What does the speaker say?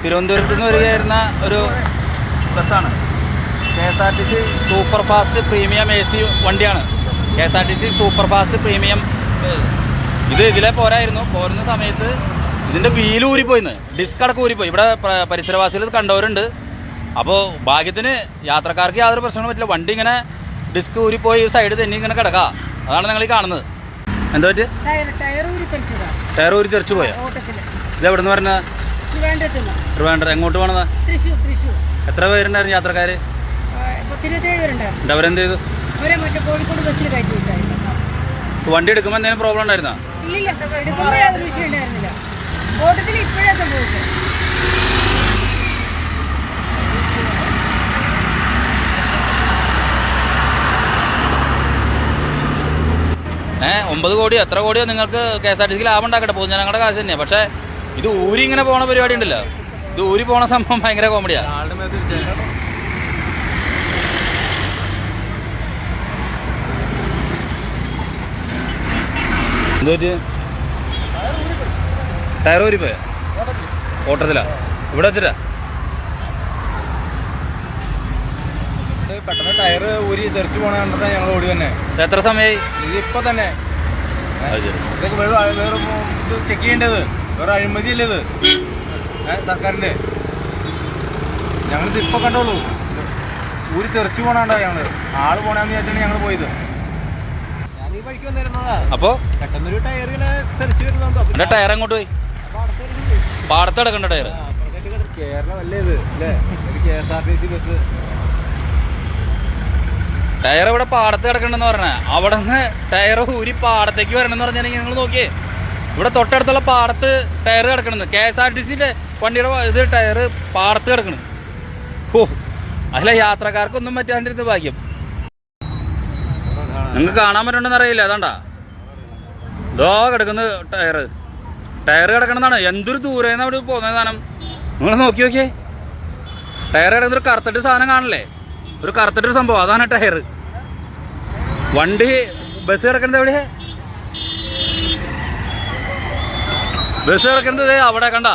തിരുവനന്തപുരത്ത് നിന്ന് വരികയായിരുന്ന ഒരു ബസ്സാണ്. KSRTC super fast premium AC വണ്ടിയാണ്. KSRTC super fast premium. ഇതിലെ പോരായിരുന്നു. പോരുന്ന സമയത്ത് ഇതിൻ്റെ വീല് ഊരിപ്പോയിന്ന്, ഡിസ്ക് അടക്കം ഊരിപ്പോയി. ഇവിടെ പരിസരവാസികൾ കണ്ടവരുണ്ട്. അപ്പോൾ ഭാഗ്യത്തിന് യാത്രക്കാർക്ക് യാതൊരു പ്രശ്നവും പറ്റില്ല. വണ്ടി ഇങ്ങനെ ഡിസ്ക് ഊരിപ്പോയി സൈഡ് തന്നെ ഇങ്ങനെ കിടക്കാം. അതാണ് നിങ്ങൾ ഈ കാണുന്നത്. എന്താ പറ്റി? ടയർ ഊരി തെറിച്ചു പോയോ? ഇത് എവിടെ നിന്ന് പറഞ്ഞത്? ട്രിവാൻഡ്രം. എങ്ങോട്ട് പോണതാ? എത്ര പേരുണ്ടായിരുന്നു യാത്രക്കാര്? അവരെന്ത് ചെയ്തു? വണ്ടി എടുക്കുമ്പോൾ എന്തെങ്കിലും പ്രോബ്ലം ഉണ്ടായിരുന്നോ? $9 കോടിയോ എത്ര കോടിയോ നിങ്ങൾക്ക് KSRTC ലാഭം ഉണ്ടാക്കട്ടെ, പൊതുജനങ്ങളുടെ കാശ് തന്നെയാണ്. പക്ഷേ ഇത് ഊരി ഇങ്ങനെ പോണ പരിപാടി ഉണ്ടല്ലോ, ഇത് ഊരി പോണ സംഭവം ഭയങ്കര കോമഡിയാണ്. എന്ത് പറ്റി? ടയർ ഊരിപ്പോയോ? ഓട്ടത്തിലാ? ഇവിടെ വെച്ചിട്ടാ? പെട്ടെന്ന് ടയർ ഊരി തെറിച്ചു പോണ കണ്ടിട്ടാണ് ഞങ്ങൾ ഓടി തന്നെ. എത്ര സമയമായി? ഇതിപ്പോ തന്നെ ഇതൊക്കെ വേറെ ഇത് ചെക്ക് ചെയ്യേണ്ടത്. വേറെ അഴിമതിയല്ലേ ഇത് സർക്കാരിന്റെ. ഞങ്ങളിത് ഇപ്പൊ കണ്ടോളൂ. ഊരി തെറിച്ചു പോണാണ്ടാ ഞങ്ങള്. ആള് പോണെന്ന് വിചാരിച്ചാണ് ഞങ്ങൾ പോയത്. ഞാൻ ഈ വഴിക്ക് വന്നിരുന്നതാ. അപ്പൊ പെട്ടെന്നൊരു ടയർ ഇങ്ങനെ തെറിച്ചു വരുന്നുണ്ടോ? ടയർ അങ്ങോട്ട് പോയി പാടത്ത് കിടക്കണ്ട ടയർ. കേരളം അല്ലേ ഇത് അല്ലേ? KSRTC ബസ് ടയർ ഇവിടെ പാടത്ത് കിടക്കണ്ടെന്ന് പറഞ്ഞ അവിടെ നിന്ന് ടയർ ഊരി പാടത്തേക്ക് വരണമെന്ന് പറഞ്ഞാണെങ്കിൽ നിങ്ങൾ നോക്കിയേ, ഇവിടെ തൊട്ടടുത്തുള്ള പാടത്ത് ടയർ കിടക്കണെന്ന്. KSRTCന്റെ വണ്ടിയുടെ ഇത് ടയർ പാടത്ത് കിടക്കണം. ഓ, അതിലെ യാത്രക്കാർക്കൊന്നും പറ്റാണ്ടിരുന്ന ഭാഗ്യം. നിങ്ങൾക്ക് കാണാൻ പറ്റുണ്ടെന്ന് അറിയില്ല. അതാണ്ടാ ഇതോ കിടക്കുന്ന ടയർ കിടക്കണമെന്നാണ്. എന്തൊരു ദൂരേന്ന് അവിടെ പോകുന്ന സാധനം നിങ്ങൾ നോക്കി നോക്കിയേ. ടയർ കിടക്കുന്നൊരു കറുത്തിട്ട് സാധനം കാണില്ലേ, ഒരു കറുത്തിട്ടൊരു സംഭവം, അതാണ് ടയർ. വണ്ടി ബസ് കിടക്കുന്നത് എവിടെയാ? ബസ് കിടക്കുന്നത് അവിടെ കണ്ട